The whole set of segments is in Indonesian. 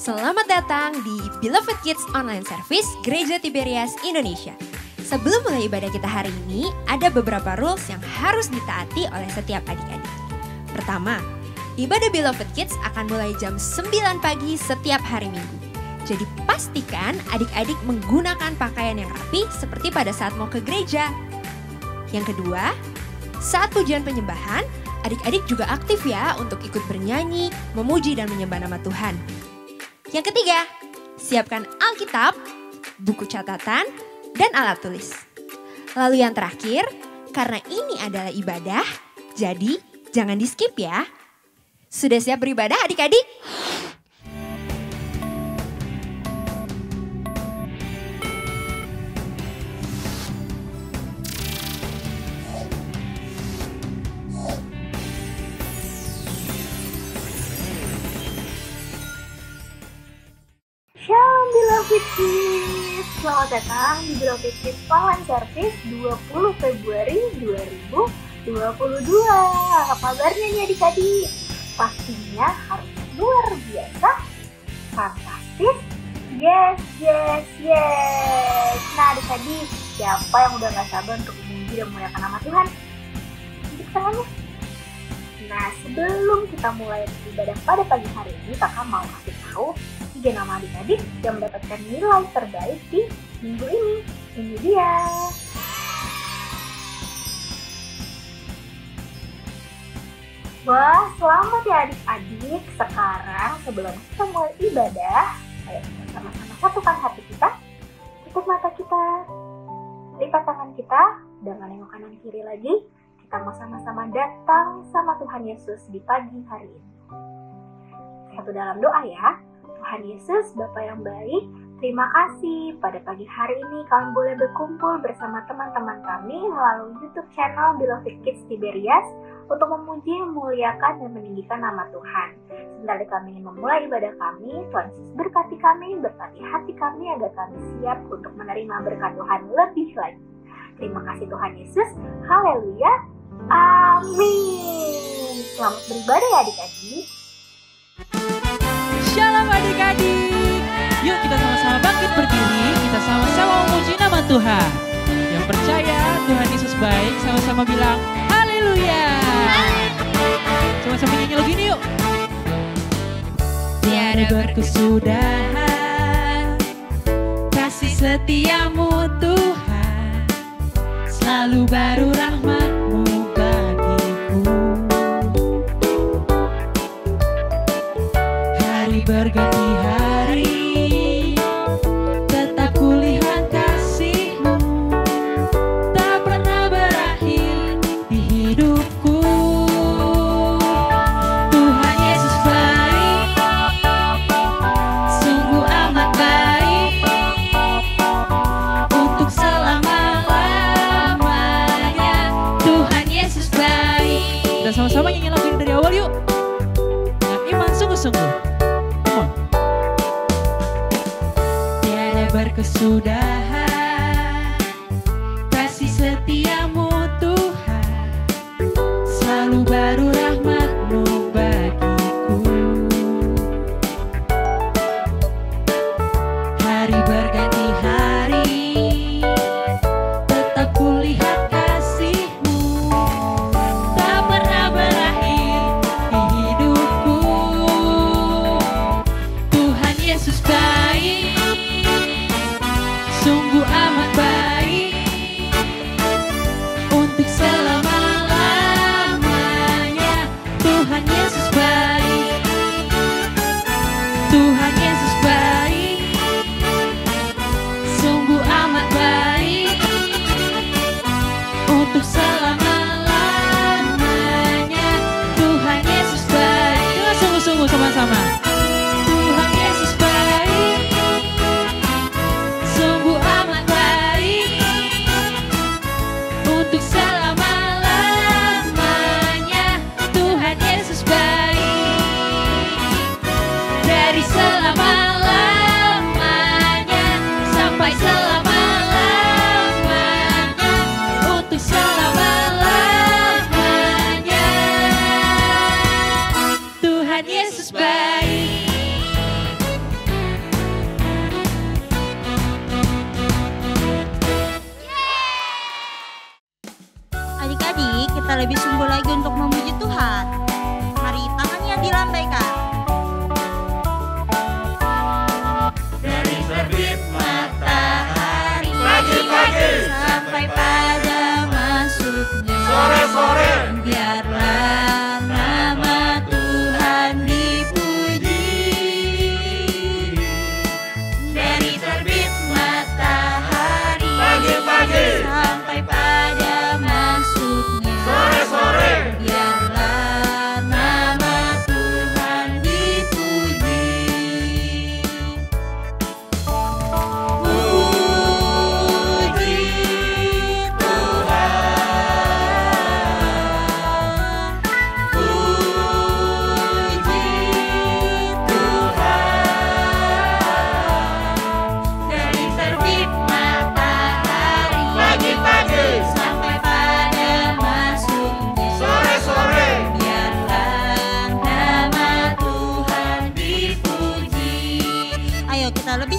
Selamat datang di Beloved Kids Online Service Gereja Tiberias Indonesia. Sebelum mulai ibadah kita hari ini, ada beberapa rules yang harus ditaati oleh setiap adik-adik. Pertama, ibadah Beloved Kids akan mulai jam 9 pagi setiap hari Minggu. Jadi pastikan adik-adik menggunakan pakaian yang rapi seperti pada saat mau ke gereja. Yang kedua, saat pujian penyembahan, adik-adik juga aktif ya untuk ikut bernyanyi, memuji dan menyembah nama Tuhan. Yang ketiga, siapkan Alkitab, buku catatan, dan alat tulis. Lalu yang terakhir, karena ini adalah ibadah, jadi jangan di skip ya. Sudah siap beribadah adik-adik? Shalom Beloved Kids, selamat datang di Beloved Kids Online Service 20 Februari 2022. Apa kabarnya nih adik-adik? Pastinya harus luar biasa, fantastis, yes. Nah adik-adik, siapa yang udah gak sabar untuk memuji dan memuliakan nama Tuhan? Tunjuk tangannya. Nah sebelum kita mulai beribadah pada pagi hari ini, kakak mau kasih tahu 3 nama adik-adik yang mendapatkan nilai terbaik di minggu ini. Ini dia. Wah, selamat ya adik-adik. Sekarang sebelum kita mulai ibadah, ayo kita sama-sama satukan hati kita, tutup mata kita, lipat tangan kita, dengan nengok kanan kiri lagi. Kita mau sama-sama datang sama Tuhan Yesus di pagi hari ini. Satu dalam doa ya. Tuhan Yesus, Bapa yang baik, terima kasih pada pagi hari ini kami boleh berkumpul bersama teman-teman kami melalui YouTube channel Beloved Kids Tiberias untuk memuji, memuliakan, dan meninggikan nama Tuhan. Sebentar kami ingin memulai ibadah kami, Tuhan Yesus berkati kami, berkati hati kami agar kami siap untuk menerima berkat Tuhan lebih lagi. Terima kasih Tuhan Yesus, haleluya, amin. Selamat beribadah ya adik-adik. Shalom adik-adik. Yuk kita sama-sama bangkit berdiri. Kita sama-sama memuji nama Tuhan. Yang percaya Tuhan Yesus baik, sama-sama bilang haleluya. Sama-sama nyanyi lagu ini yuk. Tiada berkesudahan kasih setiamu Tuhan, selalu baru rahmat-Mu bagiku. Berganti hari, tetap kulihat kasih-Mu, tak pernah berakhir di hidupku. Tuhan Yesus baik, sungguh amat baik, untuk selama-lamanya. Tuhan Yesus baik. Kita sama-sama nyanyi lagu ini dari awal yuk. Dengan iman sungguh-sungguh. Berkesudahan kasih setiamu Tuhan, selalu baru rahmat-Mu bagiku. Hari berganti hari, tetap kulihat kasih-Mu, tak pernah berakhir di hidupku. Tuhan Yesus baik, sungguh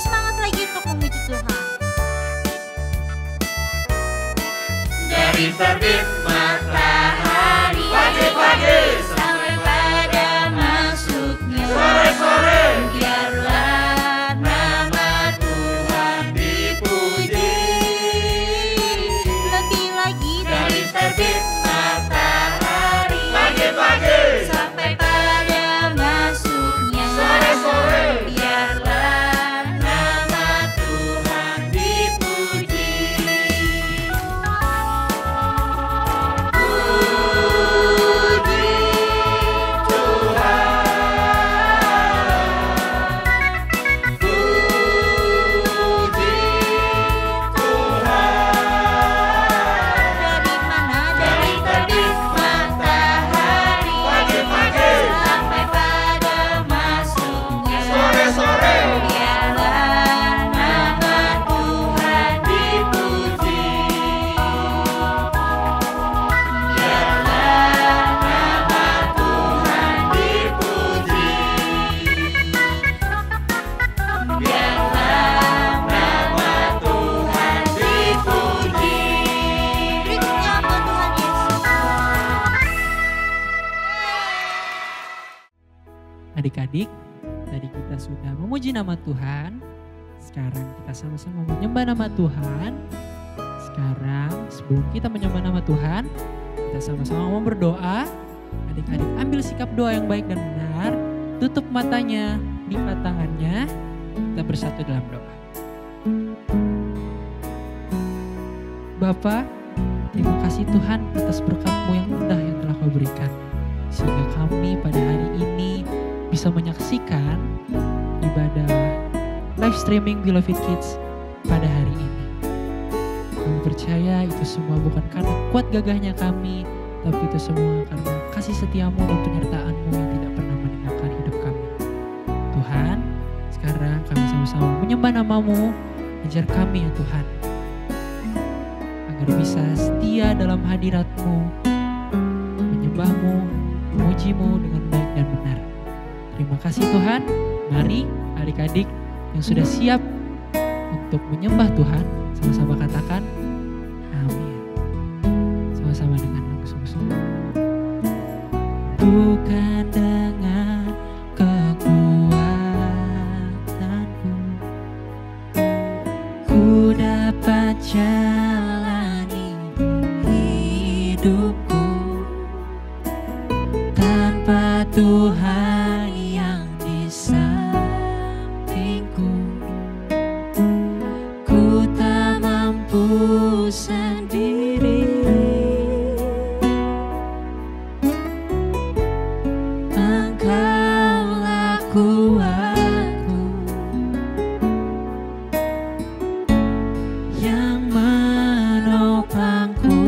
semangat lagi untuk memuji Tuhan. Dari terbit matahari pagi-pagi Sampai pada masuknya sore-sore, biarlah nama Tuhan dipuji. lebih lagi Dari terbit matahari pagi-pagi sampai pada masuknya sore-sore, biarlah nama Tuhan dipuji. dari mana dari terbit matahari Pagi-pagi sampai pada masuknya sore-sore, biarlah nama Tuhan dipuji. berikutnya apa Tuhan Yesus. Adik-adik, tadi kita sudah memuji nama Tuhan. Sekarang kita sama-sama menyembah nama Tuhan. Sekarang sebelum kita menyembah nama Tuhan, kita sama-sama mau berdoa. Adik-adik ambil sikap doa yang baik dan benar. Tutup matanya, lipat tangannya. Kita bersatu dalam doa. Bapa, terima kasih Tuhan atas berkat-Mu yang indah yang telah Kau berikan. Sehingga kami pada hari ini bisa menyaksikan ibadah live streaming Beloved Kids pada hari ini. Kami percaya itu semua bukan karena kuat gagahnya kami, tapi itu semua karena kasih setia-Mu dan penyertaan-Mu yang tidak pernah meninggalkan hidup kami. Tuhan, sekarang kami sama-sama menyembah nama-Mu, ajar kami ya Tuhan, agar bisa setia dalam hadirat-Mu, menyembah-Mu, memuji-Mu dengan baik dan benar. Terima kasih Tuhan. Mari adik-adik yang sudah siap untuk menyembah Tuhan, sama-sama katakan amin. Sama-sama dengan lagu sungguh-sungguh. Bukan dengan kekuatanku ku dapat jalani hidupku tanpa Tuhan yang di sampingku. Ku tak mampu sendiri. Engkaulah kuatku yang menopangku.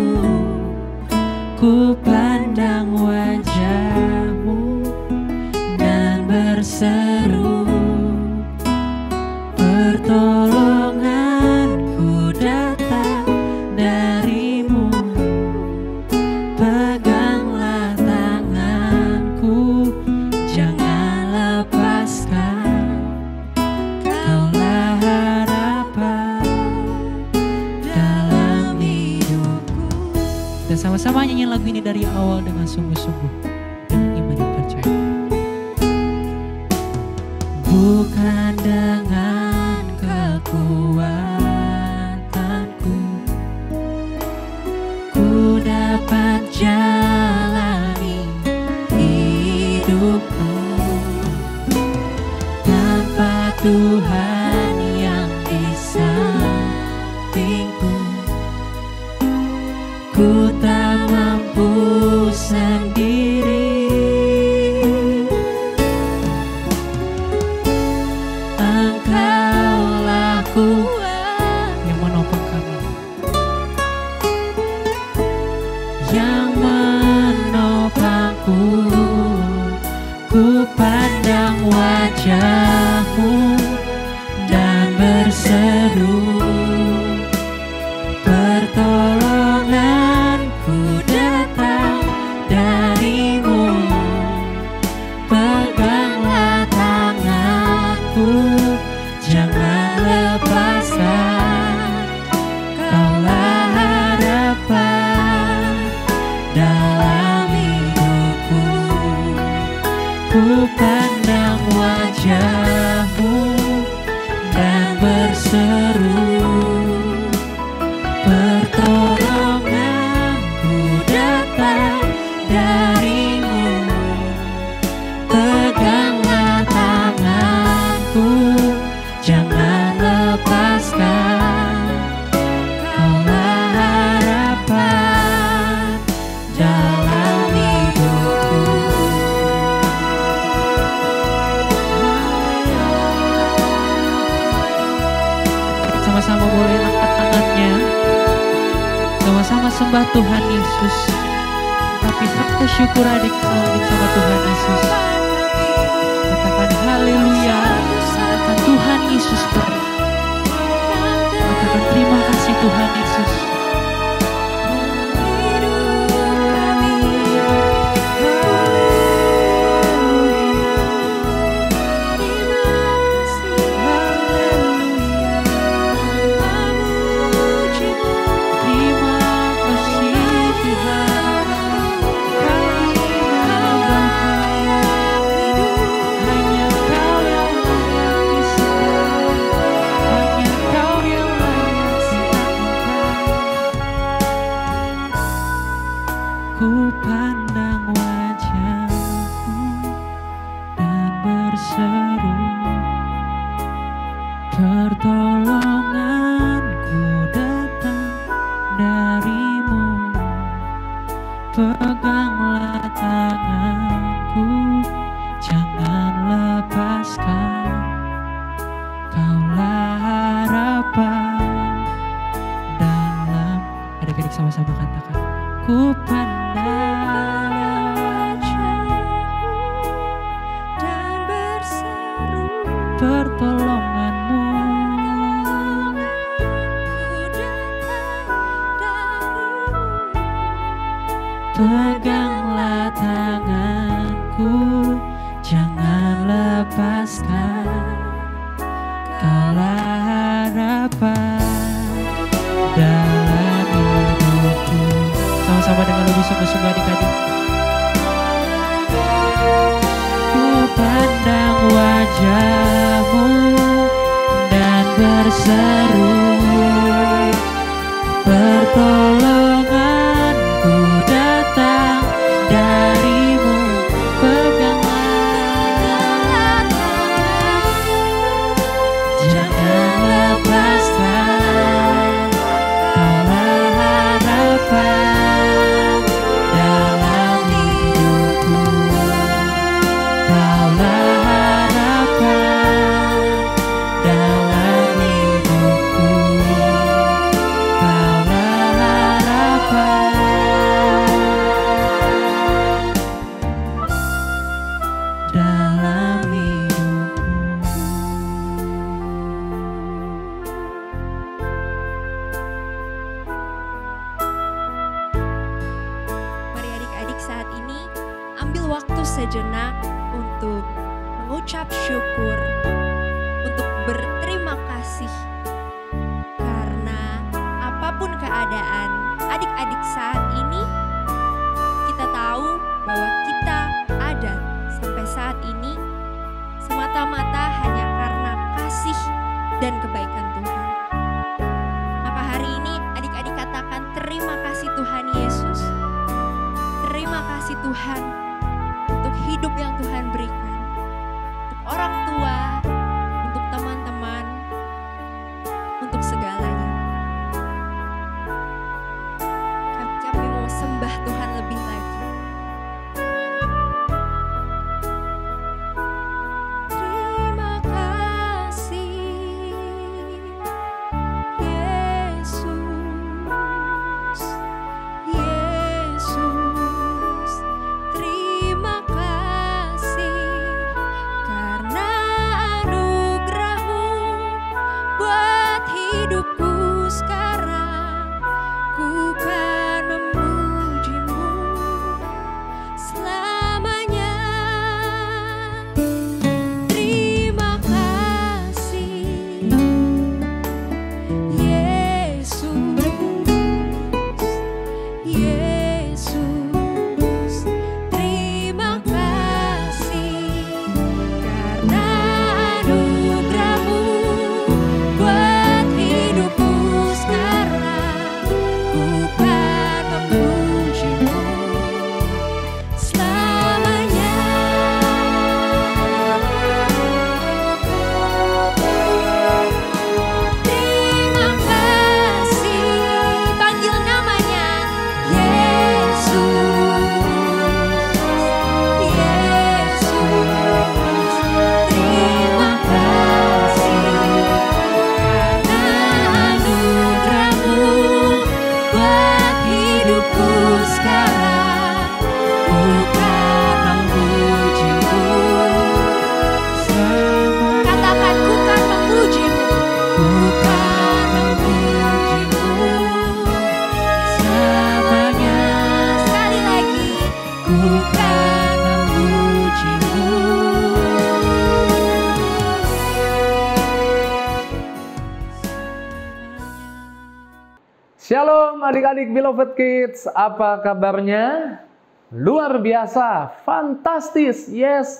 Ku pandang wajah-Mu dan berseru, pertolonganku datang dari-Mu. Peganglah tanganku, jangan lepaskan. Kaulah harapan dalam hidupku. Kita sama-sama nyanyi lagu ini dari awal dengan sungguh-sungguh, dengan iman yang percaya. Bukan dengan kekuatanku ku dapat jalani hidupku tanpa Tuhan yang di sampingku. Ku tak mampu sendiri. Engkaulah kuat yang menopang kami, yang menopangku. Ku pandang wajah-Mu dan berseru, pertolonganku datang dari-Mu. Peganglah tanganku, jangan Ku pandang wajah-Mu dan berseru, pertolonganku datang dari-Mu. Peganglah tanganku, jangan lepaskan. Kaulah harapan dalam hidupku. Sama-sama boleh angkat tangannya, sama-sama sembah Tuhan Yesus. Tapi harta syukur adik sama Tuhan Yesus. Katakan haleluya, katakan Tuhan Yesus baik. Katakan terima kasih Tuhan Yesus. Ku pandang wajah-Mu dan berseru, pertolonganku datang dari-Mu. Peganglah tanganku, jangan lepaskan. Kaulah harapan dalam. Adik-adik sama-sama katakan, ku pandang dan berseru, pertolongan-Mu peganglah tanganku, jangan lepaskan. Kaulah harapan dalam hidupku. Sama-sama dengan lebih sungguh-sungguh adik-adik. Ku pandang wajah-Mu dan berseru, pertolonganku datang dari-Mu. Peganglah jangan lepaskan. Kaulah harapan dalam hidupku. Kaulah harapan dalam hidupku. Kaulah harapan dalam hidupku. Mari adik-adik saat ini ambil waktu sejenak untuk mengucap syukur, untuk berterima kasih. Karena apapun keadaan adik-adik saat ini, kita tahu bahwa kita ada sampai saat ini semata-mata hanya karena kasih dan kebaikan Tuhan. Maka hari ini adik-adik katakan terima kasih Tuhan Yesus. Terima kasih Tuhan untuk hidup yang Tuhan berikan. Untuk orang tua, untuk teman-teman, untuk segalanya. Kami mau sembah Tuhan lebih lagi. Terima kasih adik-adik Beloved Kids, apa kabarnya? Luar biasa, fantastis, yes.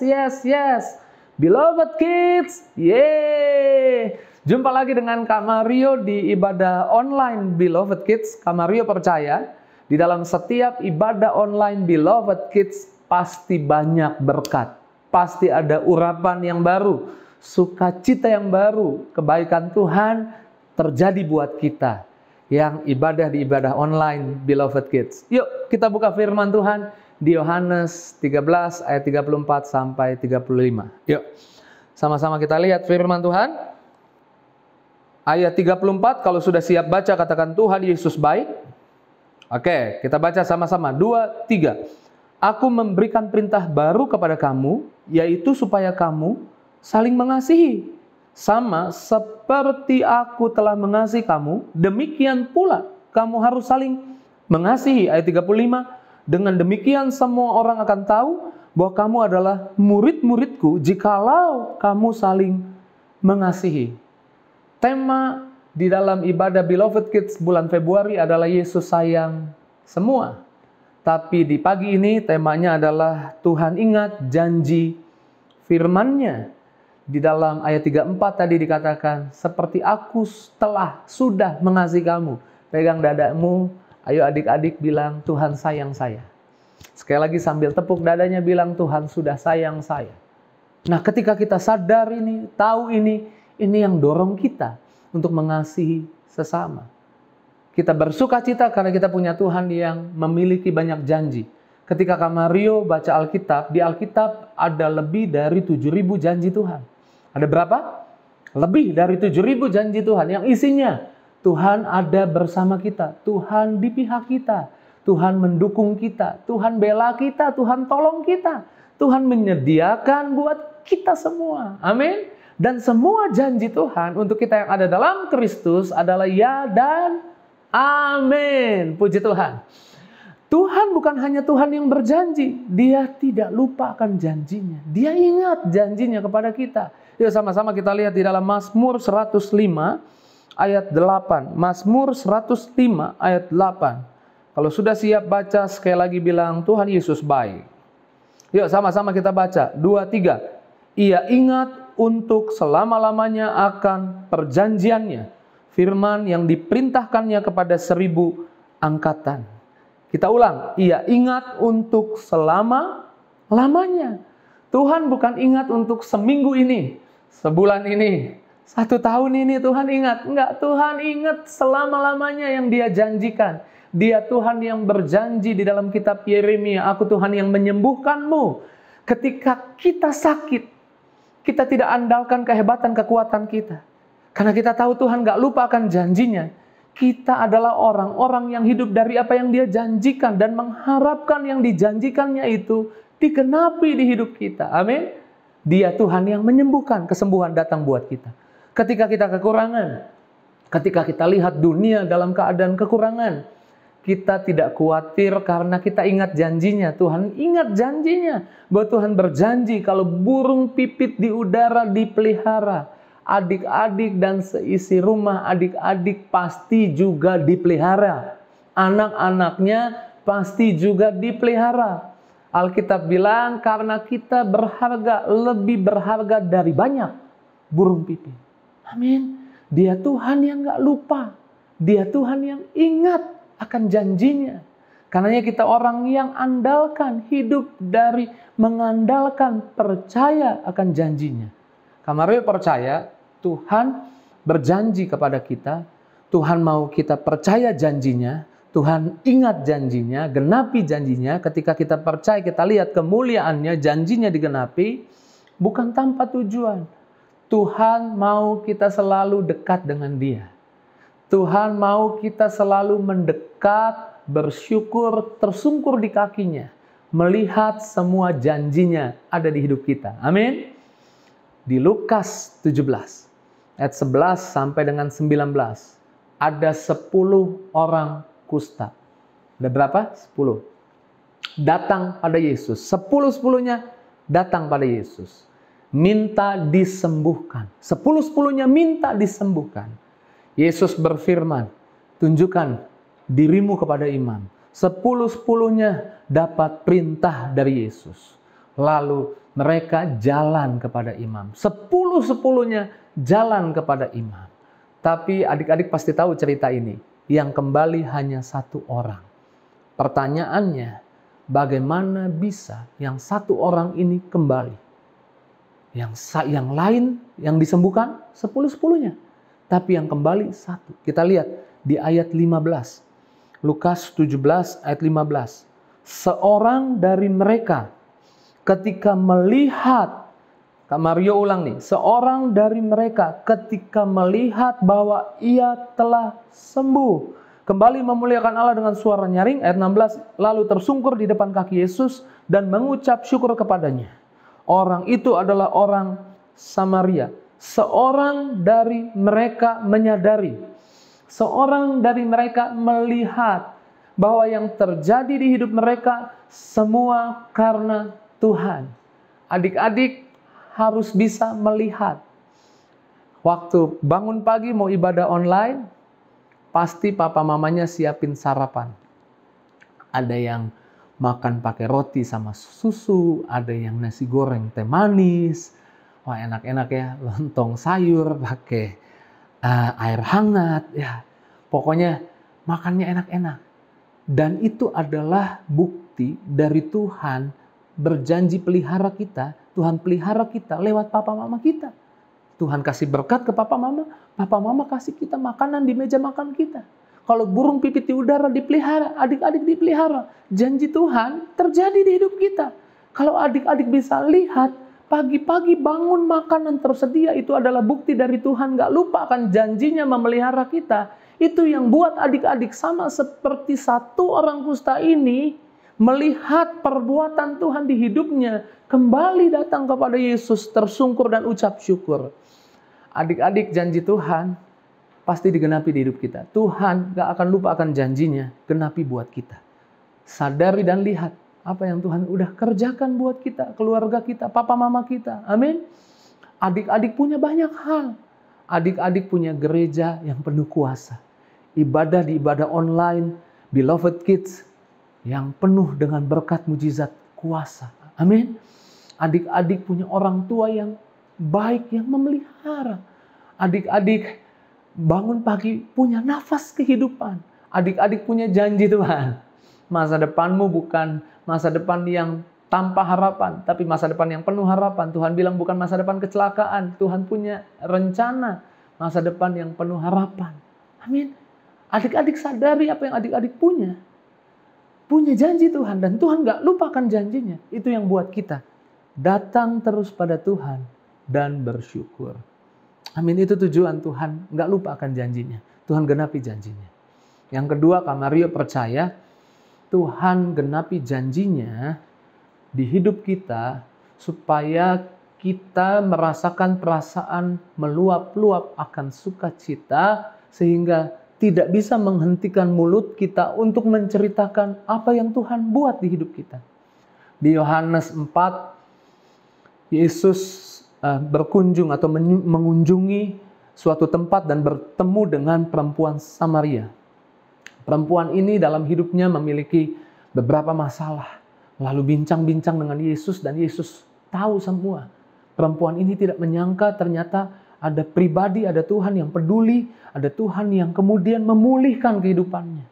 Beloved Kids, yeay. Jumpa lagi dengan Kak Mario di ibadah online Beloved Kids. Kak Mario percaya, di dalam setiap ibadah online Beloved Kids pasti banyak berkat. Pasti ada urapan yang baru, sukacita yang baru, kebaikan Tuhan terjadi buat kita yang ibadah di ibadah online Beloved Kids. Yuk kita buka firman Tuhan di Yohanes 13 ayat 34 sampai 35. Yuk sama-sama kita lihat firman Tuhan. Ayat 34, kalau sudah siap baca katakan Tuhan Yesus baik. Oke, kita baca sama-sama. 2, 3. Aku memberikan perintah baru kepada kamu, yaitu supaya kamu saling mengasihi. Sama seperti aku telah mengasihi kamu, demikian pula kamu harus saling mengasihi. Ayat 35, dengan demikian semua orang akan tahu bahwa kamu adalah murid-muridku jikalau kamu saling mengasihi. Tema di dalam ibadah Beloved Kids bulan Februari adalah Yesus sayang semua. Tapi di pagi ini temanya adalah Tuhan ingat janji firman-Nya. Di dalam ayat 34 tadi dikatakan, seperti aku sudah mengasihi kamu. Pegang dadamu, ayo adik-adik bilang, Tuhan sayang saya. Sekali lagi sambil tepuk dadanya bilang, Tuhan sudah sayang saya. Nah ketika kita sadar ini, tahu ini yang dorong kita untuk mengasihi sesama. Kita bersuka cita karena kita punya Tuhan yang memiliki banyak janji. Ketika Kak Mario baca Alkitab, di Alkitab ada lebih dari 7.000 janji Tuhan. Ada berapa? Lebih dari 7.000 janji Tuhan yang isinya Tuhan ada bersama kita, Tuhan di pihak kita, Tuhan mendukung kita, Tuhan bela kita, Tuhan tolong kita, Tuhan menyediakan buat kita semua. Amin. Dan semua janji Tuhan untuk kita yang ada dalam Kristus adalah ya dan amin. Puji Tuhan. Tuhan bukan hanya Tuhan yang berjanji, Dia tidak lupakan janjinya. Dia ingat janjinya kepada kita. Yuk sama-sama kita lihat di dalam Mazmur 105 ayat 8. Mazmur 105 ayat 8. Kalau sudah siap baca sekali lagi bilang Tuhan Yesus baik. Yuk sama-sama kita baca. 2, 3. Ia ingat untuk selama-lamanya akan perjanjiannya. Firman yang diperintahkannya kepada 1000 angkatan. Kita ulang. Ia ingat untuk selama-lamanya. Tuhan bukan ingat untuk seminggu ini, sebulan ini, 1 tahun ini Tuhan ingat. Enggak, Tuhan ingat selama-lamanya yang Dia janjikan. Dia Tuhan yang berjanji di dalam kitab Yeremia, aku Tuhan yang menyembuhkanmu. Ketika kita sakit, kita tidak andalkan kehebatan kekuatan kita. Karena kita tahu Tuhan enggak lupa akan janjinya. Kita adalah orang-orang yang hidup dari apa yang Dia janjikan dan mengharapkan yang dijanjikannya itu digenapi di hidup kita. Amin. Dia Tuhan yang menyembuhkan, kesembuhan datang buat kita. Ketika kita kekurangan, ketika kita lihat dunia dalam keadaan kekurangan, kita tidak khawatir karena kita ingat janjinya. Tuhan ingat janjinya bahwa Tuhan berjanji kalau burung pipit di udara dipelihara, adik-adik dan seisi rumah adik-adik pasti juga dipelihara. Anak-anaknya pasti juga dipelihara. Alkitab bilang karena kita berharga, lebih berharga dari banyak burung pipit. Amin. Dia Tuhan yang gak lupa. Dia Tuhan yang ingat akan janjinya. Karenanya kita orang yang andalkan, hidup dari mengandalkan, percaya akan janjinya. Kak Mario percaya Tuhan berjanji kepada kita. Tuhan mau kita percaya janjinya. Tuhan ingat janjinya, genapi janjinya. Ketika kita percaya, kita lihat kemuliaannya, janjinya digenapi, bukan tanpa tujuan. Tuhan mau kita selalu dekat dengan Dia. Tuhan mau kita selalu mendekat, bersyukur, tersungkur di kakinya, melihat semua janjinya ada di hidup kita. Amin. Di Lukas 17, ayat 11 sampai dengan 19, ada 10 orang kusta. Ada berapa? 10. Datang pada Yesus. 10-10-nya datang pada Yesus. Minta disembuhkan. 10-10-nya minta disembuhkan. Yesus berfirman, tunjukkan dirimu kepada imam. 10-10-nya dapat perintah dari Yesus. Lalu mereka jalan kepada imam. 10-10-nya jalan kepada imam. Tapi adik-adik pasti tahu cerita ini. Yang kembali hanya 1 orang. Pertanyaannya, bagaimana bisa yang 1 orang ini kembali? Yang lain yang disembuhkan 10-10-nya. Tapi yang kembali 1. Kita lihat di ayat 15. Lukas 17 ayat 15. Seorang dari mereka ketika melihat, Kak Mario ulang nih. Seorang dari mereka ketika melihat bahwa ia telah sembuh, kembali memuliakan Allah dengan suara nyaring. Ayat 16. Lalu tersungkur di depan kaki Yesus dan mengucap syukur kepadanya. Orang itu adalah orang Samaria. Seorang dari mereka menyadari, seorang dari mereka melihat bahwa yang terjadi di hidup mereka semua karena Tuhan. Adik-adik harus bisa melihat. Waktu bangun pagi mau ibadah online, pasti papa mamanya siapin sarapan. Ada yang makan pakai roti sama susu, ada yang nasi goreng teh manis. Wah, enak-enak ya, lontong sayur pakai air hangat ya. Pokoknya makannya enak-enak. Dan itu adalah bukti dari Tuhan berjanji pelihara kita. Tuhan pelihara kita lewat papa mama kita. Tuhan kasih berkat ke papa mama kasih kita makanan di meja makan kita. Kalau burung pipit di udara dipelihara, adik-adik dipelihara. Janji Tuhan terjadi di hidup kita. Kalau adik-adik bisa lihat, pagi-pagi bangun makanan tersedia, itu adalah bukti dari Tuhan. Gak lupa akan janjinya memelihara kita. Itu yang buat adik-adik sama seperti 1 orang kusta ini melihat perbuatan Tuhan di hidupnya, kembali datang kepada Yesus, tersungkur dan ucap syukur. Adik-adik, janji Tuhan pasti digenapi di hidup kita. Tuhan gak akan lupa akan janjinya, genapi buat kita. Sadari dan lihat apa yang Tuhan udah kerjakan buat kita, keluarga kita, papa mama kita. Amin. Adik-adik punya banyak hal. Adik-adik punya gereja yang penuh kuasa. Ibadah di ibadah online, Beloved Kids, yang penuh dengan berkat mujizat kuasa. Amin. Adik-adik punya orang tua yang baik, yang memelihara. Adik-adik bangun pagi punya nafas kehidupan. Adik-adik punya janji Tuhan. Masa depanmu bukan masa depan yang tanpa harapan, tapi masa depan yang penuh harapan. Tuhan bilang bukan masa depan kecelakaan. Tuhan punya rencana masa depan yang penuh harapan. Amin. Adik-adik sadari apa yang adik-adik punya. Punya janji Tuhan, dan Tuhan gak lupakan janjinya. Itu yang buat kita datang terus pada Tuhan dan bersyukur. Amin. Itu tujuan Tuhan gak lupa akan janjinya. Tuhan genapi janjinya. Yang kedua, Kak Mario percaya Tuhan genapi janjinya di hidup kita supaya kita merasakan perasaan meluap-luap akan sukacita, sehingga tidak bisa menghentikan mulut kita untuk menceritakan apa yang Tuhan buat di hidup kita. Di Yohanes 4, Yesus berkunjung atau mengunjungi suatu tempat dan bertemu dengan perempuan Samaria. Perempuan ini dalam hidupnya memiliki beberapa masalah. Lalu bincang-bincang dengan Yesus, dan Yesus tahu semua. Perempuan ini tidak menyangka ternyata ada pribadi, ada Tuhan yang peduli, ada Tuhan yang kemudian memulihkan kehidupannya.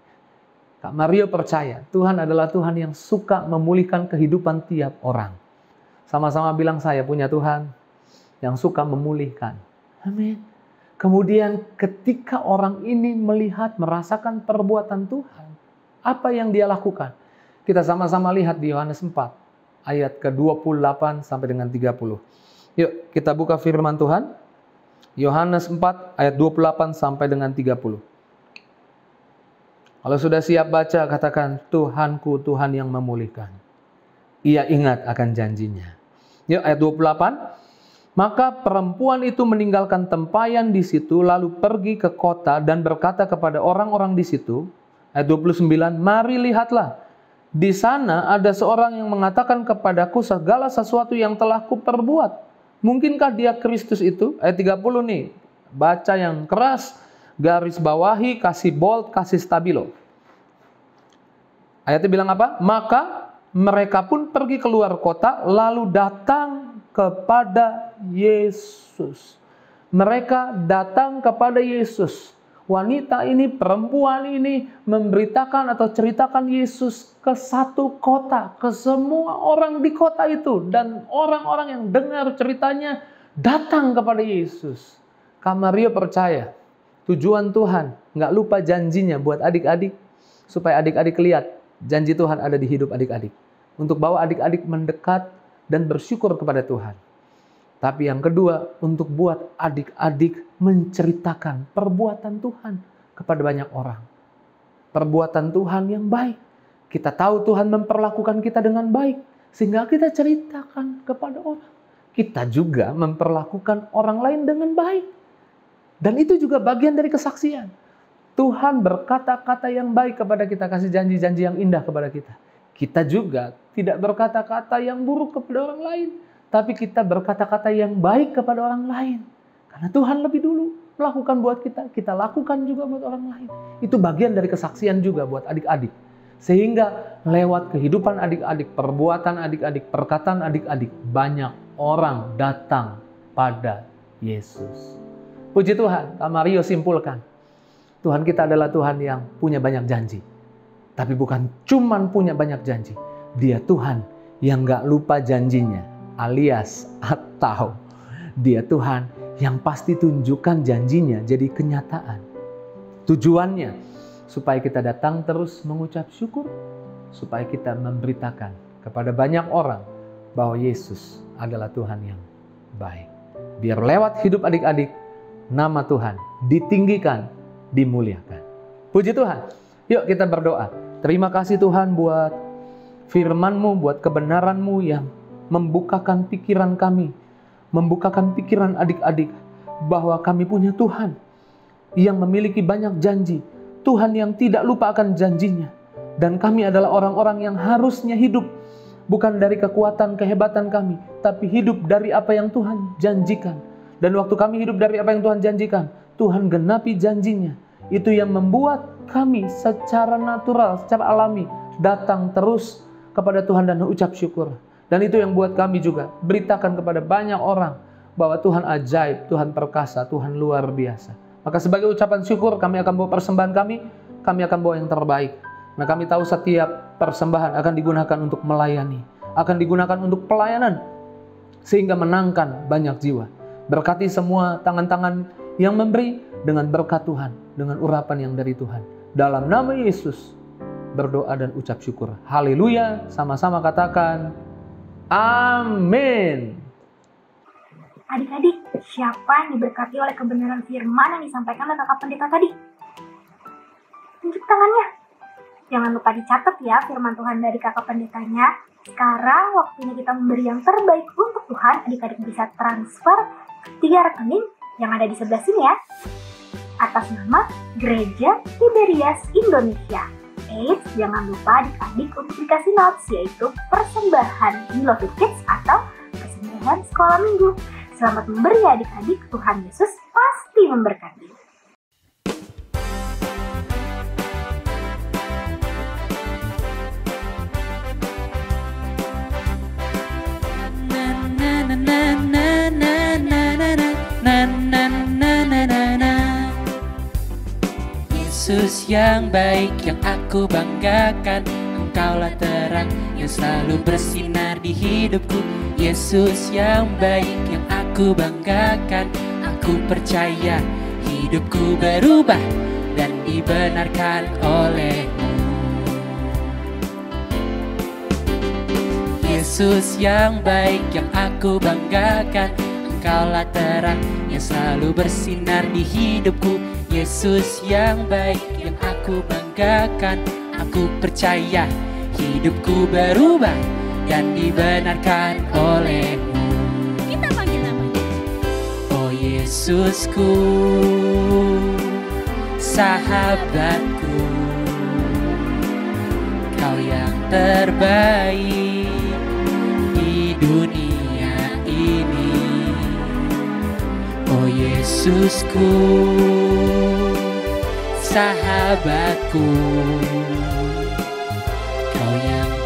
Kak Mario percaya Tuhan adalah Tuhan yang suka memulihkan kehidupan tiap orang. Sama-sama bilang, saya punya Tuhan yang suka memulihkan. Amin. Kemudian ketika orang ini melihat, merasakan perbuatan Tuhan, apa yang dia lakukan? Kita sama-sama lihat di Yohanes 4, ayat ke-28 sampai dengan 30. Yuk kita buka firman Tuhan. Yohanes 4, ayat 28 sampai dengan 30. Kalau sudah siap baca, katakan, Tuhanku, Tuhan yang memulihkan. Ia ingat akan janjinya. Yuk ayat 28. Maka perempuan itu meninggalkan tempayan di situ, lalu pergi ke kota dan berkata kepada orang-orang di situ, ayat 29, mari lihatlah, di sana ada seorang yang mengatakan kepadaku segala sesuatu yang telah kuperbuat. Mungkinkah dia Kristus itu? Ayat 30 nih, baca yang keras, garis bawahi, kasih bold, kasih stabilo. Ayatnya bilang apa? Maka mereka pun pergi keluar kota lalu datang kepada Yesus. Mereka datang kepada Yesus. Wanita ini, perempuan ini memberitakan atau ceritakan Yesus ke satu kota, ke semua orang di kota itu. Dan orang-orang yang dengar ceritanya datang kepada Yesus. Kak Mario percaya, tujuan Tuhan nggak lupa janjinya buat adik-adik, supaya adik-adik lihat janji Tuhan ada di hidup adik-adik. Untuk bawa adik-adik mendekat dan bersyukur kepada Tuhan. Tapi yang kedua, untuk buat adik-adik menceritakan perbuatan Tuhan kepada banyak orang. Perbuatan Tuhan yang baik. Kita tahu Tuhan memperlakukan kita dengan baik, sehingga kita ceritakan kepada orang. Kita juga memperlakukan orang lain dengan baik. Dan itu juga bagian dari kesaksian. Tuhan berkata-kata yang baik kepada kita, kasih janji-janji yang indah kepada kita. Kita juga tidak berkata-kata yang buruk kepada orang lain, tapi kita berkata-kata yang baik kepada orang lain. Karena Tuhan lebih dulu melakukan buat kita, kita lakukan juga buat orang lain. Itu bagian dari kesaksian juga buat adik-adik. Sehingga lewat kehidupan adik-adik, perbuatan adik-adik, perkataan adik-adik, banyak orang datang pada Yesus. Puji Tuhan, Kak Mario simpulkan. Tuhan kita adalah Tuhan yang punya banyak janji. Tapi bukan cuman punya banyak janji. Dia Tuhan yang gak lupa janjinya. Alias atau dia Tuhan yang pasti tunjukkan janjinya jadi kenyataan. Tujuannya supaya kita datang terus mengucap syukur, supaya kita memberitakan kepada banyak orang bahwa Yesus adalah Tuhan yang baik. Biar lewat hidup adik-adik, nama Tuhan ditinggikan, dimuliakan. Puji Tuhan. Yuk kita berdoa. Terima kasih Tuhan buat firman-Mu, buat kebenaran-Mu yang membukakan pikiran kami, membukakan pikiran adik-adik bahwa kami punya Tuhan yang memiliki banyak janji, Tuhan yang tidak lupa akan janjinya, dan kami adalah orang-orang yang harusnya hidup bukan dari kekuatan kehebatan kami, tapi hidup dari apa yang Tuhan janjikan. Dan waktu kami hidup dari apa yang Tuhan janjikan, Tuhan genapi janjinya. Itu yang membuat kami secara natural, secara alami datang terus kepada Tuhan dan ucap syukur. Dan itu yang buat kami juga beritakan kepada banyak orang bahwa Tuhan ajaib, Tuhan perkasa, Tuhan luar biasa. Maka sebagai ucapan syukur kami akan bawa persembahan kami akan bawa yang terbaik. Nah kami tahu setiap persembahan akan digunakan untuk melayani, akan digunakan untuk pelayanan, sehingga menangkan banyak jiwa. Berkati semua tangan-tangan yang memberi dengan berkat Tuhan, dengan urapan yang dari Tuhan. Dalam nama Yesus berdoa dan ucap syukur. Haleluya, sama-sama katakan amin. Adik-adik, siapa yang diberkati oleh kebenaran firman yang disampaikan oleh kakak pendeta tadi? Tunjuk tangannya. Jangan lupa dicatat ya firman Tuhan dari kakak pendetanya. Sekarang waktunya kita memberi yang terbaik untuk Tuhan. Adik-adik bisa transfer ke 3 rekening yang ada di sebelah sini ya. Atas nama Gereja Tiberias Indonesia. Eits, jangan lupa adik-adik untuk dikasih notes, yaitu persembahan Beloved Kids atau persembahan sekolah minggu. Selamat memberi adik-adik, Tuhan Yesus pasti memberkati. Yesus yang baik yang aku banggakan, Engkaulah terang yang selalu bersinar di hidupku. Yesus yang baik yang aku banggakan, aku percaya hidupku berubah dan dibenarkan oleh-Mu. Yesus yang baik yang aku banggakan, Engkaulah terang yang selalu bersinar di hidupku. Yesus yang baik yang aku banggakan, aku percaya hidupku berubah dan dibenarkan oleh-Mu. Kita panggil namanya. Oh Yesusku, sahabatku, Kau yang terbaik di dunia ini. Oh Yesusku, sahabatku,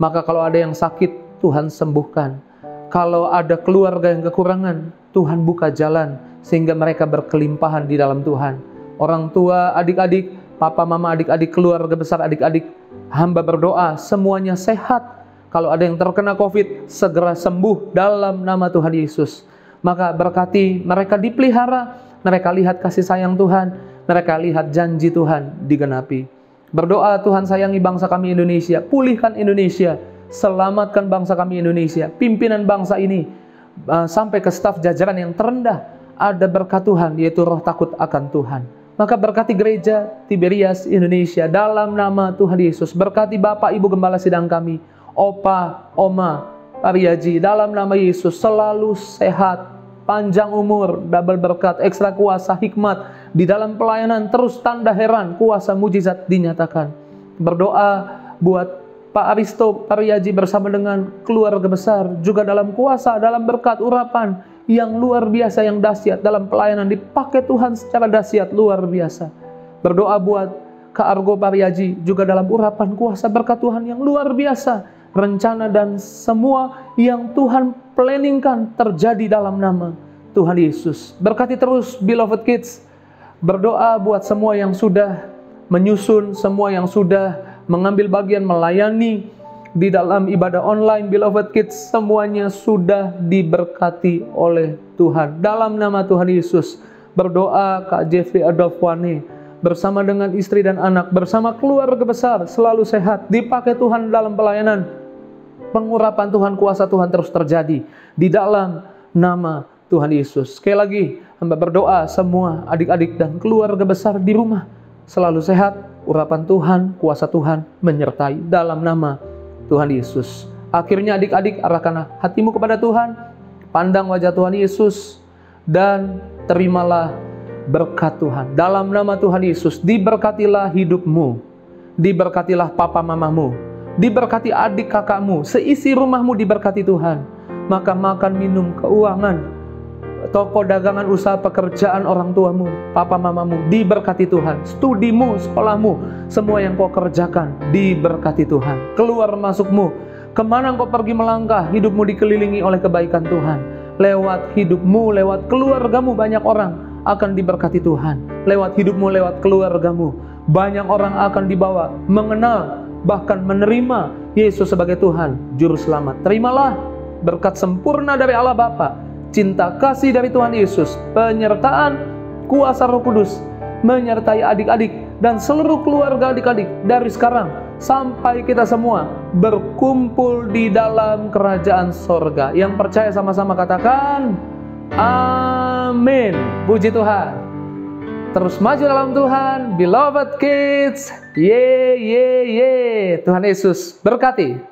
Maka kalau ada yang sakit, Tuhan sembuhkan. Kalau ada keluarga yang kekurangan, Tuhan buka jalan sehingga mereka berkelimpahan di dalam Tuhan. Orang tua, adik-adik, papa, mama, adik-adik, keluarga besar, adik-adik, hamba berdoa semuanya sehat. Kalau ada yang terkena COVID, segera sembuh dalam nama Tuhan Yesus. Maka berkati mereka dipelihara, mereka lihat kasih sayang Tuhan, mereka lihat janji Tuhan digenapi. Berdoa, Tuhan sayangi bangsa kami Indonesia, pulihkan Indonesia, selamatkan bangsa kami Indonesia, pimpinan bangsa ini sampai ke staf jajaran yang terendah ada berkat Tuhan, yaitu roh takut akan Tuhan. Maka berkati gereja Tiberias Indonesia dalam nama Tuhan Yesus. Berkati Bapak Ibu Gembala Sidang kami, Opa, Oma, Pariaji, dalam nama Yesus selalu sehat, panjang umur, double berkat, ekstra kuasa, hikmat di dalam pelayanan, terus tanda heran, kuasa mujizat dinyatakan. Berdoa buat Pak Aristo Pariaji bersama dengan keluarga besar, juga dalam kuasa, dalam berkat, urapan yang luar biasa, yang dahsyat dalam pelayanan, dipakai Tuhan secara dahsyat luar biasa. Berdoa buat Kak Argo Pariaji, juga dalam urapan kuasa berkat Tuhan yang luar biasa, rencana dan semua yang Tuhan planningkan terjadi dalam nama Tuhan Yesus. Berkati terus Beloved Kids. Berdoa buat semua yang sudah menyusun, semua yang sudah mengambil bagian melayani di dalam ibadah online Beloved Kids, semuanya sudah diberkati oleh Tuhan dalam nama Tuhan Yesus. Berdoa Kak Jeffrey Adolfwane bersama dengan istri dan anak, bersama keluarga besar, selalu sehat, dipakai Tuhan dalam pelayanan. Pengurapan Tuhan, kuasa Tuhan terus terjadi di dalam nama Tuhan Yesus. Sekali lagi, hamba berdoa semua adik-adik dan keluarga besar di rumah selalu sehat, urapan Tuhan, kuasa Tuhan menyertai dalam nama Tuhan Yesus. Akhirnya adik-adik, arahkanlah hatimu kepada Tuhan, pandang wajah Tuhan Yesus, dan terimalah berkat Tuhan. Dalam nama Tuhan Yesus, diberkatilah hidupmu, diberkatilah papa mamamu, diberkati adik kakakmu, seisi rumahmu diberkati Tuhan. Maka makan, minum, keuangan, toko dagangan, usaha, pekerjaan orang tuamu, papa mamamu diberkati Tuhan. Studimu, sekolahmu, semua yang kau kerjakan diberkati Tuhan. Keluar masukmu, kemana kau pergi melangkah, hidupmu dikelilingi oleh kebaikan Tuhan. Lewat hidupmu, lewat keluargamu, banyak orang akan diberkati Tuhan. Lewat hidupmu, lewat keluargamu, banyak orang akan dibawa mengenal, bahkan menerima Yesus sebagai Tuhan Juru Selamat. Terimalah berkat sempurna dari Allah Bapa, cinta kasih dari Tuhan Yesus, penyertaan kuasa Roh Kudus menyertai adik-adik dan seluruh keluarga adik-adik dari sekarang sampai kita semua berkumpul di dalam kerajaan sorga. Yang percaya sama-sama katakan amin. Puji Tuhan. Terus maju dalam Tuhan, Beloved Kids. Tuhan Yesus berkati.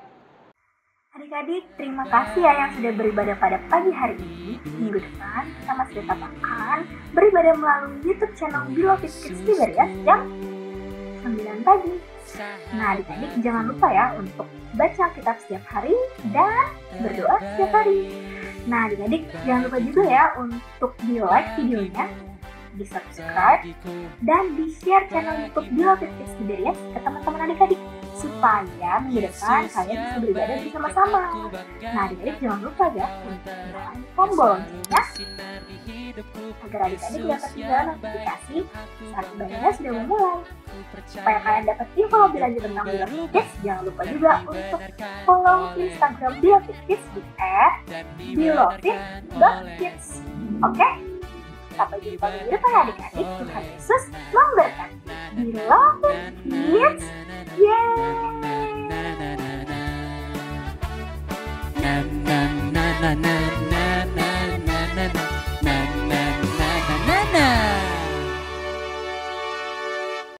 Adik-adik, terima kasih ya yang sudah beribadah pada pagi hari ini. Minggu depan kita masih tetap akan beribadah melalui YouTube channel Beloved Kids Tiberias jam 9 pagi. Nah adik-adik jangan lupa ya untuk baca Alkitab setiap hari dan berdoa setiap hari. Nah adik-adik jangan lupa juga ya untuk di like videonya, di subscribe, dan di share channel YouTube Beloved Kids Tiberias ke teman-teman adik-adik, supaya minggu depan kalian bisa beribadah bersama-sama. Nah adik-adik jangan lupa ya untuk menyalakan tombol loncengnya agar adik-adik dapat ketinggalan notifikasi saat ibadahnya sudah memulai. Supaya kalian dapat info lebih lanjut tentang Beloved Kids, jangan lupa juga untuk follow Instagram Beloved Kids di @beloved.kids. Oke? Sampai jumpa minggu depan adik-adik. Tuhan Yesus memberkati. Beloved Kids, yeay!